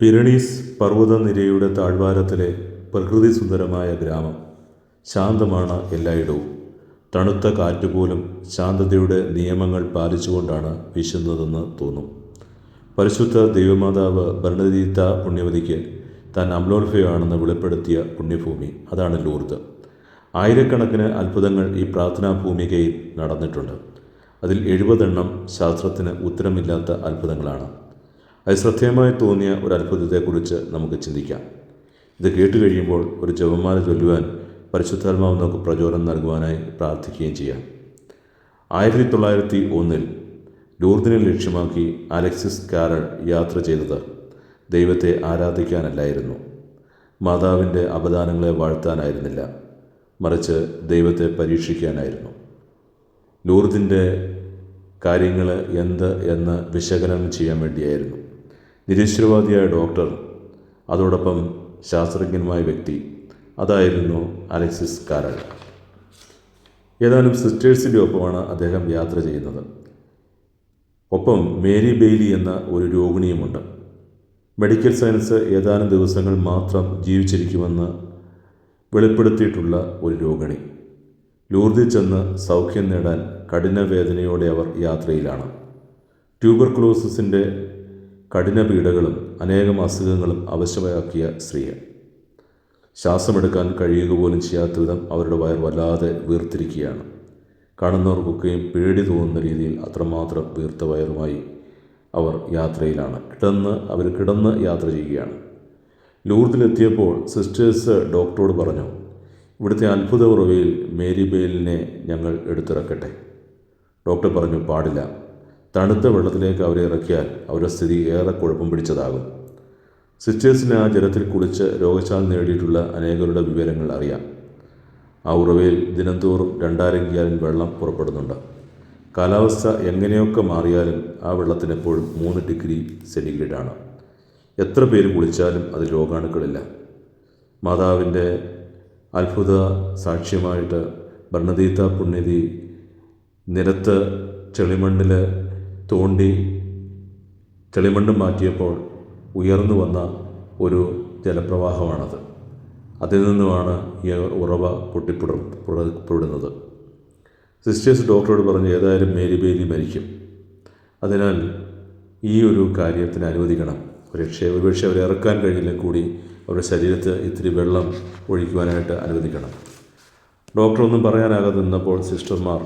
Pyrenees പർവ്വതനിരയുടെ താഴ്വാരത്തിലെ പ്രകൃതിസുന്ദരമായ ഗ്രാമം. ശാന്തമാണ് എല്ലായിടവും. തണുത്ത കാറ്റുപോലും ശാന്തതയുടെ നിയമങ്ങൾ പാലിച്ചുകൊണ്ടാണ് വീശുന്നതെന്ന് തോന്നും. പരിശുദ്ധ ദൈവമാതാവ് ബർണദീത്ത പുണ്യവതിക്ക് താൻ അമലോത്ഭയാണെന്ന് വെളിപ്പെടുത്തിയ പുണ്യഭൂമി അതാണ് ലൂർദ്. ആയിരക്കണക്കിന് അത്ഭുതങ്ങൾ ഈ പ്രാർത്ഥനാ ഭൂമികയിൽ നടന്നിട്ടുണ്ട്. അതിൽ 70 ശാസ്ത്രത്തിന് ഉത്തരമില്ലാത്ത അത്ഭുതങ്ങളാണ്. അത് ശ്രദ്ധേയമായി തോന്നിയ ഒരു അത്ഭുതത്തെക്കുറിച്ച് നമുക്ക് ചിന്തിക്കാം. ഇത് കേട്ടുകഴിയുമ്പോൾ ഒരു ജപമാല ചൊല്ലുവാൻ പരിശുദ്ധാത്മാവ് നമുക്ക് പ്രചോദനം നൽകുവാനായി പ്രാർത്ഥിക്കുകയും ചെയ്യാം. 1901 ലൂർദിനെ ലക്ഷ്യമാക്കി അലക്സിസ് കാരൾ യാത്ര ചെയ്തത് ദൈവത്തെ ആരാധിക്കാനല്ലായിരുന്നു, മാതാവിൻ്റെ അപദാനങ്ങളെ വാഴ്ത്താനായിരുന്നില്ല, മറിച്ച് ദൈവത്തെ പരീക്ഷിക്കാനായിരുന്നു. ലൂർദിൻ്റെ കാര്യങ്ങൾ എന്ത് എന്ന് വിശകലനം ചെയ്യാൻ വേണ്ടിയായിരുന്നു. നിരീശ്വരവാദിയായ ഡോക്ടർ, അതോടൊപ്പം ശാസ്ത്രജ്ഞനുമായ വ്യക്തി, അതായിരുന്നു അലക്സിസ് കാരൾ. ഏതാനും സിസ്റ്റേഴ്സിൻ്റെ ഒപ്പമാണ് അദ്ദേഹം യാത്ര ചെയ്യുന്നത്. ഒപ്പം മേരി ബെയ്ലി എന്ന ഒരു രോഗിണിയുമുണ്ട്. മെഡിക്കൽ സയൻസ് ഏതാനും ദിവസങ്ങൾ മാത്രം ജീവിച്ചിരിക്കുമെന്ന് വെളിപ്പെടുത്തിയിട്ടുള്ള ഒരു രോഗിണി. ലൂർദിൽ ചെന്ന് സൗഖ്യം നേടാൻ കഠിന വേദനയോടെ അവർ യാത്രയിലാണ്. ട്യൂബർകുലോസിസിൻ്റെ കഠിന പീഡകളും അനേകം അസുഖങ്ങളും അവശമാക്കിയ സ്ത്രീ. ശ്വാസമെടുക്കാൻ കഴിയുക പോലും ചെയ്യാത്ത വിധം അവരുടെ വയർ വല്ലാതെ വീർത്തിരിക്കുകയാണ്. കാണുന്നവർക്കൊക്കെയും പേടി തോന്നുന്ന രീതിയിൽ അത്രമാത്രം വീർത്ത വയറുമായി അവർ യാത്രയിലാണ്. കിടന്ന് യാത്ര ചെയ്യുകയാണ്. ലൂർദിലെത്തിയപ്പോൾ സിസ്റ്റേഴ്സ് ഡോക്ടറോട് പറഞ്ഞു, ഇവിടുത്തെ അത്ഭുത ഉറവയിൽ മേരി ബെയിലിനെ ഞങ്ങൾ എടുത്തിറക്കട്ടെ. ഡോക്ടർ പറഞ്ഞു, പാടില്ല. തണുത്ത വെള്ളത്തിലേക്ക് അവരെ ഇറക്കിയാൽ അവരുടെ സ്ഥിതി ഏറെ കുഴപ്പം പിടിച്ചതാകും. സിസ്റ്റേഴ്സിന് ആ ജലത്തിൽ കുളിച്ച് രോഗശാന്തി നേടിയിട്ടുള്ള അനേകരുടെ വിവരങ്ങൾ അറിയാം. ആ ഉറവയിൽ ദിനംതോറും 2000 ഗ്യാലൻ വെള്ളം പുറപ്പെടുന്നുണ്ട്. കാലാവസ്ഥ എങ്ങനെയൊക്കെ മാറിയാലും ആ വെള്ളത്തിന് എപ്പോഴും 3 ഡിഗ്രി സെൻറ്റിഗ്രേഡാണ്. എത്ര പേര് കുളിച്ചാലും അതിൽ രോഗാണുക്കളില്ല. മാതാവിൻ്റെ അത്ഭുത സാക്ഷ്യമായിട്ട് ബർണദീത്ത പുണ്യതി നിലത്ത് ചെളിമണ്ണിൽ തോണ്ടി ചെളിമണ്ണ് മാറ്റിയപ്പോൾ ഉയർന്നു വന്ന ഒരു ജലപ്രവാഹമാണത്. അതിൽ നിന്നുമാണ് ഈ ഉറവ പൊട്ടിപ്പുറപ്പെടുന്നത്. സിസ്റ്റേഴ്സ് ഡോക്ടറോട് പറഞ്ഞ്, ഏതായാലും മേരി ബെയ്ലി മരിക്കും, അതിനാൽ ഈ ഒരു കാര്യത്തിന് അനുവദിക്കണം. ഒരുപക്ഷെ അവരെ ഇറക്കാൻ കഴിഞ്ഞില്ലെങ്കിൽ കൂടി അവരുടെ ശരീരത്ത് ഇത്തിരി വെള്ളം ഒഴിക്കുവാനായിട്ട് അനുവദിക്കണം. ഡോക്ടറൊന്നും പറയാനാകാതെ നിന്നപ്പോൾ സിസ്റ്റർമാർ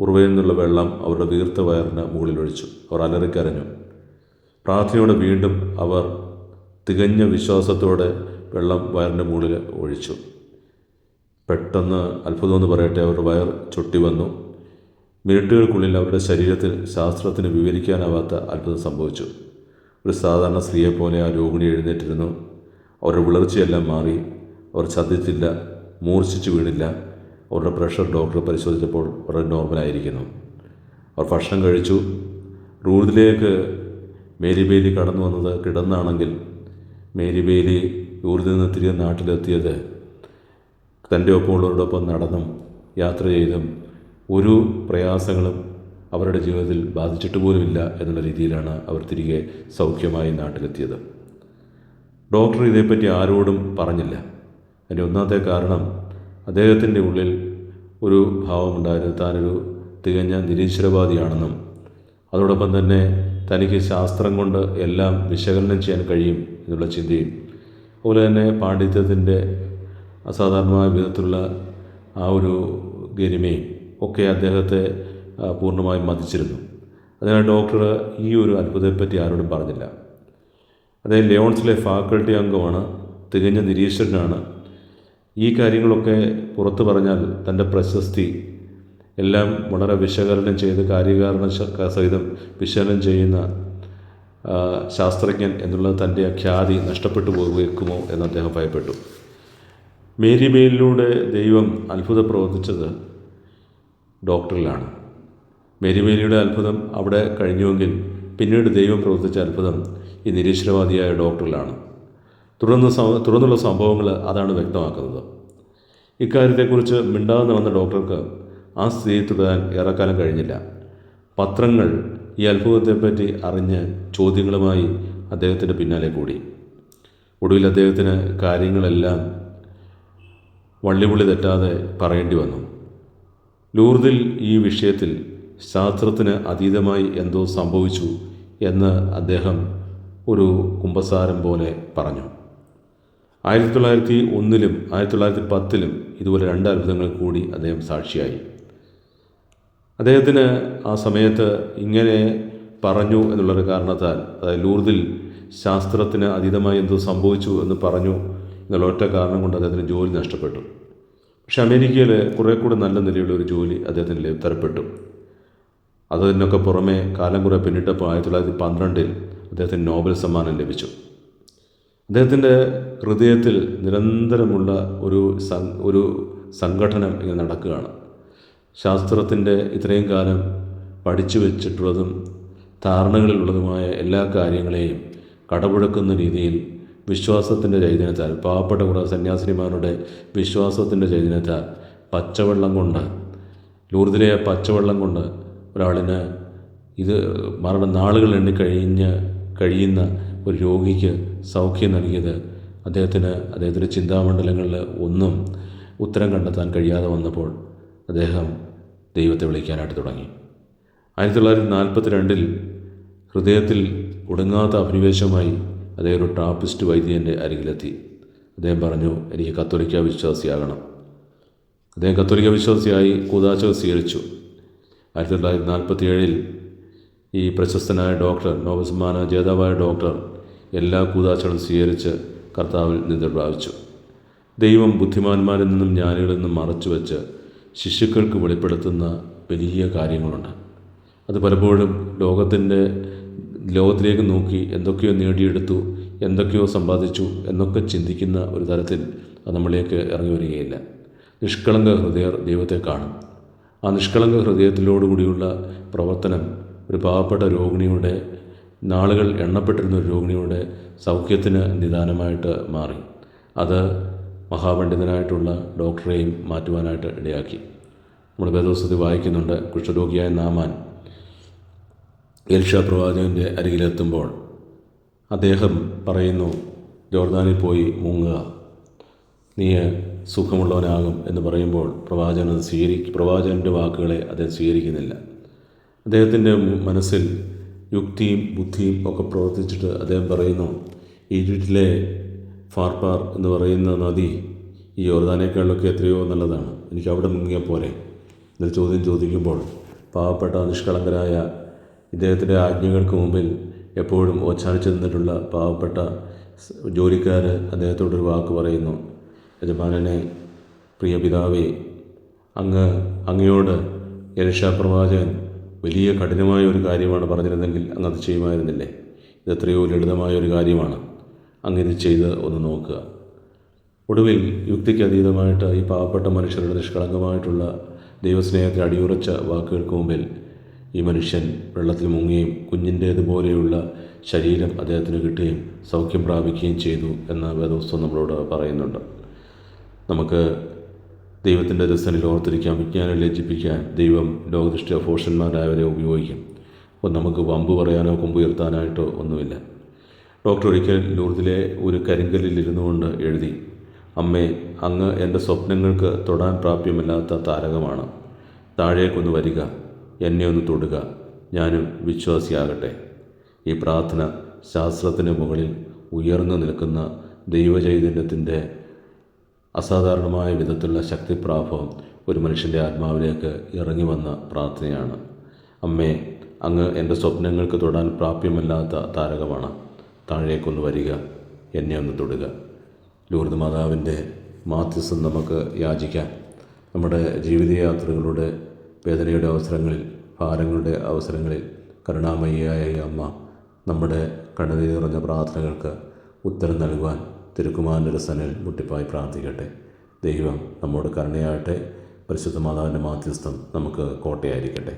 ഉറവയിൽ നിന്നുള്ള വെള്ളം അവരുടെ വീർത്ത വയറിന് മുകളിൽ ഒഴിച്ചു. അവർ അലറിക്കരഞ്ഞു. പ്രാർത്ഥനയോടെ വീണ്ടും അവർ തികഞ്ഞ വിശ്വാസത്തോടെ വെള്ളം വയറിൻ്റെ മുകളിൽ ഒഴിച്ചു. പെട്ടെന്ന് അത്ഭുതമെന്ന് പറയട്ടെ, അവരുടെ വയർ ചൊട്ടി വന്നു. മിനിറ്റുകൾക്കുള്ളിൽ അവരുടെ ശരീരത്തിൽ ശാസ്ത്രത്തിന് വിവരിക്കാനാവാത്ത അത്ഭുതം സംഭവിച്ചു. ഒരു സാധാരണ സ്ത്രീയെപ്പോലെ ആ രോഗിണി എഴുന്നേറ്റിരുന്നു. അവരുടെ വിളർച്ചയെല്ലാം മാറി. അവർ ഛർദ്ദിച്ചില്ല, മൂർച്ഛിച്ചു വീണില്ല. അവരുടെ പ്രഷർ ഡോക്ടർ പരിശോധിച്ചപ്പോൾ വളരെ നോർമലായിരിക്കുന്നു. അവർ ഭക്ഷണം കഴിച്ചു. ലൂർദിലേക്ക് മേരി ബെയ്ലി കടന്നു വന്നത് കിടന്നാണെങ്കിൽ മേരി ബെയ്ലി ലൂർദിൽ നിന്ന് തിരികെ നാട്ടിലെത്തിയത് തൻ്റെ ഒപ്പമുള്ളവരോടൊപ്പം നടന്നും യാത്ര ചെയ്തും ഒരു പ്രയാസങ്ങളും അവരുടെ ജീവിതത്തിൽ ബാധിച്ചിട്ട് പോലുമില്ല എന്നുള്ള രീതിയിലാണ് അവർ തിരികെ സൗഖ്യമായി നാട്ടിലെത്തിയത്. ഡോക്ടർ ഇതേപ്പറ്റി ആരോടും പറഞ്ഞില്ല. അതിൻ്റെ ഒന്നാമത്തെ കാരണം, അദ്ദേഹത്തിൻ്റെ ഉള്ളിൽ ഒരു ഭാവമുണ്ടായിരുന്നു, താനൊരു തികഞ്ഞ നിരീശ്വരവാദിയാണെന്നും അതോടൊപ്പം തന്നെ തനിക്ക് ശാസ്ത്രം കൊണ്ട് എല്ലാം വിശകലനം ചെയ്യാൻ കഴിയും എന്നുള്ള ചിന്തയും, അതുപോലെ തന്നെ പാണ്ഡിത്യത്തിൻ്റെ അസാധാരണമായ വിധത്തിലുള്ള ആ ഒരു ഗരിമയും ഒക്കെ അദ്ദേഹത്തെ പൂർണ്ണമായും മതിച്ചിരുന്നു. അതിനാൽ ഡോക്ടർ ഈ ഒരു അത്ഭുതത്തെപ്പറ്റി ആരോടും പറഞ്ഞില്ല. അദ്ദേഹം ലിയോൺസിലെ ഫാക്കൽറ്റി അംഗമാണ്, തികഞ്ഞ നിരീശ്വരനാണ്. ഈ കാര്യങ്ങളൊക്കെ പുറത്തു പറഞ്ഞാൽ തൻ്റെ പ്രശസ്തി എല്ലാം വളരെ വിശകലനം ചെയ്ത് കാര്യകാരണ സഹിതം വിശകലനം ചെയ്യുന്ന ശാസ്ത്രജ്ഞൻ എന്നുള്ള തൻ്റെ ഖ്യാതി നഷ്ടപ്പെട്ടു പോകുമോ എന്ന് അദ്ദേഹം ഭയപ്പെട്ടു. മേരി ബെയ്ലിലൂടെ ദൈവം അത്ഭുതം പ്രവർത്തിച്ചത് ഡോക്ടറിലാണ്. മേരി ബെയ്ലിയുടെ അത്ഭുതം അവിടെ കഴിഞ്ഞുവെങ്കിൽ പിന്നീട് ദൈവം പ്രവർത്തിച്ച അത്ഭുതം ഈ നിരീശ്വരവാദിയായ ഡോക്ടറിലാണ്. തുടർന്നുള്ള സംഭവങ്ങൾ അതാണ് വ്യക്തമാക്കുന്നത്. ഇക്കാര്യത്തെക്കുറിച്ച് മിണ്ടാതെ വന്ന ഡോക്ടർക്ക് ആ സ്ഥിതി തുടരാൻ ഏറെക്കാലം കഴിഞ്ഞില്ല. പത്രങ്ങൾ ഈ അത്ഭുതത്തെപ്പറ്റി അറിഞ്ഞ് ചോദ്യങ്ങളുമായി അദ്ദേഹത്തിൻ്റെ പിന്നാലെ കൂടി. ഒടുവിൽ അദ്ദേഹത്തിന് കാര്യങ്ങളെല്ലാം വള്ളിപുള്ളി തെറ്റാതെ പറയേണ്ടി വന്നു. ലൂർദിൽ ഈ വിഷയത്തിൽ ശാസ്ത്രത്തിന് അതീതമായി എന്തോ സംഭവിച്ചു എന്ന് അദ്ദേഹം ഒരു കുമ്പസാരം പോലെ പറഞ്ഞു. 1901-ലും 1910-ലും ഇതുപോലെ 2 അത്ഭുതങ്ങൾ കൂടി അദ്ദേഹം സാക്ഷിയായി. അദ്ദേഹത്തിന് ആ സമയത്ത് ഇങ്ങനെ പറഞ്ഞു എന്നുള്ളൊരു കാരണത്താൽ, അതായത് ലൂർദിൽ ശാസ്ത്രത്തിന് അതീതമായി എന്തോ സംഭവിച്ചു എന്ന് പറഞ്ഞു എന്നുള്ള ഒറ്റ കാരണം കൊണ്ട് അദ്ദേഹത്തിന് ജോലി നഷ്ടപ്പെട്ടു. പക്ഷെ അമേരിക്കയിൽ കുറേ കൂടി നല്ല നിലയുള്ള ഒരു ജോലി അദ്ദേഹത്തിന് തരപ്പെട്ടു. അതിനൊക്കെ പുറമെ കാലം കുറേ പിന്നിട്ടപ്പോൾ 1912-ൽ അദ്ദേഹത്തിന് നോബൽ സമ്മാനം ലഭിച്ചു. അദ്ദേഹത്തിൻ്റെ ഹൃദയത്തിൽ നിരന്തരമുള്ള ഒരു സംഘടനം ഇങ്ങനെ നടക്കുകയാണ്. ശാസ്ത്രത്തിൻ്റെ ഇത്രയും കാലം പഠിച്ചു വെച്ചിട്ടുള്ളതും ധാരണകളിലുള്ളതുമായ എല്ലാ കാര്യങ്ങളെയും കടപുഴക്കുന്ന രീതിയിൽ വിശ്വാസത്തിൻ്റെ ചൈതന്യത്താൽ, പാവപ്പെട്ട കുറേ സന്യാസിനിമാരുടെ വിശ്വാസത്തിൻ്റെ ചൈതന്യത്താൽ പച്ചവെള്ളം കൊണ്ട്, ലൂർദിലെ പച്ചവെള്ളം കൊണ്ട് ഒരാളിന് ഇത് നാളുകൾ എണ്ണി കഴിയുന്ന ഒരു രോഗിക്ക് സൗഖ്യം നൽകിയത് അദ്ദേഹത്തിൻ്റെ ചിന്താമണ്ഡലങ്ങളിൽ ഒന്നും ഉത്തരം കണ്ടെത്താൻ കഴിയാതെ വന്നപ്പോൾ അദ്ദേഹം ദൈവത്തെ വിളിക്കാനായിട്ട് തുടങ്ങി. 1942-ൽ ഹൃദയത്തിൽ ഒടുങ്ങാത്ത അഭിനിവേശമായി അദ്ദേഹം ഒരു ട്രാപ്പിസ്റ്റ് വൈദ്യൻ്റെ അരികിലെത്തി. അദ്ദേഹം പറഞ്ഞു, എനിക്ക് കത്തോലിക്ക വിശ്വാസിയാകണം. അദ്ദേഹം കത്തോലിക്ക വിശ്വാസിയായി കൂദാശ സ്വീകരിച്ചു. 1947-ൽ ഈ പ്രശസ്തനായ ഡോക്ടർ, നോബൽ സമ്മാന ജേതാവായ ഡോക്ടർ എല്ലാ കൂദാശകളും സ്വീകരിച്ച് കർത്താവിൽ നിദ്ര പ്രാപിച്ചു. ദൈവം ബുദ്ധിമാന്മാരിൽ നിന്നും ജ്ഞാനികളിൽ നിന്നും മറച്ചു വെച്ച് ശിശുക്കൾക്ക് വെളിപ്പെടുത്തുന്ന വലിയ കാര്യങ്ങളുണ്ട്. അത് പലപ്പോഴും ലോകത്തിലേക്ക് നോക്കി എന്തൊക്കെയോ നേടിയെടുത്തു, എന്തൊക്കെയോ സമ്പാദിച്ചു എന്നൊക്കെ ചിന്തിക്കുന്ന ഒരു തരത്തിൽ അത് നമ്മളിലേക്ക് ഇറങ്ങി വരികയില്ല. നിഷ്കളങ്ക ഹൃദയർ ദൈവത്തെ കാണും. ആ നിഷ്കളങ്ക ഹൃദയത്തിലോടുകൂടിയുള്ള പ്രവർത്തനം ഒരു പാവപ്പെട്ട രോഗിണിയുടെ, നാളുകൾ എണ്ണപ്പെട്ടിരുന്ന ഒരു രോഗിണിയുടെ സൗഖ്യത്തിന് നിദാനമായിട്ട് മാറി. അത് മഹാപണ്ഡിതനായിട്ടുള്ള ഡോക്ടറെയും മാറ്റുവാനായിട്ട് ഇടയാക്കി. നമ്മൾ വേദപുസ്തകത്തിൽ വായിക്കുന്നുണ്ട്, കുഷ്ഠരോഗിയായ നാമാൻ എലീശാ പ്രവാചകൻ്റെ അരികിലെത്തുമ്പോൾ അദ്ദേഹം പറയുന്നു, ജോർദാനിൽ പോയി മുങ്ങുക, നീ സുഖമുള്ളവനാകും എന്ന് പറയുമ്പോൾ പ്രവാചകൻ്റെ വാക്കുകളെ അദ്ദേഹം സ്വീകരിക്കുന്നില്ല. അദ്ദേഹത്തിൻ്റെ മനസ്സിൽ യുക്തിയും ബുദ്ധിയും ഒക്കെ പ്രവർത്തിച്ചിട്ട് അദ്ദേഹം പറയുന്നു, ഈജിപ്തിലെ ഫാർപ്പാർ എന്ന് പറയുന്ന നദി ഈ യോർദാനേക്കാളിലൊക്കെ എത്രയോ നല്ലതാണ്, എനിക്ക് അവിടെ മുങ്ങിയാൽ പോരെ എന്നൊരു ചോദ്യം ചോദിക്കുമ്പോൾ പാവപ്പെട്ട നിഷ്കളങ്കരായ ഇദ്ദേഹത്തിൻ്റെ ആജ്ഞകൾക്ക് മുമ്പിൽ എപ്പോഴും ഓച്ചാനിച്ചു നിന്നിട്ടുള്ള പാവപ്പെട്ട ജോലിക്കാർ അദ്ദേഹത്തോടൊരു വാക്ക് പറയുന്നു, യജമാനനെ, പ്രിയ പിതാവേ, അങ്ങയോട് എലീശാ പ്രവാചകൻ വലിയ കഠിനമായ ഒരു കാര്യമാണ് പറഞ്ഞിരുന്നെങ്കിൽ അങ്ങ് അത് ചെയ്യുമായിരുന്നില്ലേ? ഇതെത്രയോ ലളിതമായ ഒരു കാര്യമാണ്, അങ്ങിത് ചെയ്ത് ഒന്ന് നോക്കുക. ഒടുവിൽ യുക്തിക്ക് അതീതമായിട്ട് ഈ പാവപ്പെട്ട മനുഷ്യരുടെ നിഷ്കളങ്കമായിട്ടുള്ള ദൈവസ്നേഹത്തിൽ അടിയുറച്ച വാക്കുകൾക്ക് മുമ്പിൽ ഈ മനുഷ്യൻ വെള്ളത്തിൽ മുങ്ങുകയും കുഞ്ഞിൻ്റേതുപോലെയുള്ള ശരീരം അദ്ദേഹത്തിന് കിട്ടുകയും സൗഖ്യം പ്രാപിക്കുകയും ചെയ്തു എന്ന വേദപുസ്തകം നമ്മളോട് പറയുന്നുണ്ട്. നമുക്ക് ദൈവത്തിൻ്റെ രസനിൽ ഓർത്തിരിക്കാൻ, വിജ്ഞാനം ലജ്ജിപ്പിക്കാൻ ദൈവം ലോകദൃഷ്ടി അഭോഷന്മാരായവരെ ഉപയോഗിക്കും. അപ്പോൾ നമുക്ക് വമ്പ് പറയാനോ കൊമ്പുയർത്താനായിട്ടോ ഒന്നുമില്ല. ഡോക്ടർ ഒരിക്കൽ ലൂർദിലെ ഒരു കരിങ്കല്ലിൽ ഇരുന്നു കൊണ്ട് എഴുതി, അമ്മേ, അങ്ങ് എൻ്റെ സ്വപ്നങ്ങൾക്ക് തൊടാൻ പ്രാപ്യമല്ലാത്ത താരകമാണ്. താഴേക്കൊന്ന് വരിക, എന്നെ ഒന്ന് തൊടുക, ഞാനും വിശ്വാസിയാകട്ടെ. ഈ പ്രാർത്ഥന ശാസ്ത്രത്തിന് മുകളിൽ ഉയർന്നു നിൽക്കുന്ന ദൈവചൈതന്യത്തിൻ്റെ അസാധാരണമായ വിധത്തിലുള്ള ശക്തിപ്രാഭവം ഒരു മനുഷ്യൻ്റെ ആത്മാവിലേക്ക് ഇറങ്ങി വന്ന പ്രാർത്ഥനയാണ്. അമ്മേ, അങ്ങ് എൻ്റെ സ്വപ്നങ്ങൾക്ക് തൊടാൻ പ്രാപ്യമല്ലാത്ത താരകമാണ്. താഴേക്കൊന്ന് വരിക, എന്നെ ഒന്ന് തൊടുക. ലൂർദ് മാതാവിൻ്റെ മാധ്യസ്ഥം നമുക്ക് യാചിക്കാം. നമ്മുടെ ജീവിതയാത്രകളുടെ വേദനയുടെ അവസരങ്ങളിൽ, ഭാരങ്ങളുടെ അവസരങ്ങളിൽ കരുണാമയിയായ ഈ അമ്മ നമ്മുടെ കണ്ണുനീർ നിറഞ്ഞ പ്രാർത്ഥനകൾക്ക് ഉത്തരം നൽകുവാൻ തിരുക്കുമാരൻ്റെ രസനിൽ മുട്ടിപ്പായി പ്രാർത്ഥിക്കട്ടെ. ദൈവം നമ്മോട് കരുണയാകട്ടെ. പരിശുദ്ധ മാതാവിൻ്റെ മാധ്യസ്ഥം നമുക്ക് കോട്ടയായിരിക്കട്ടെ.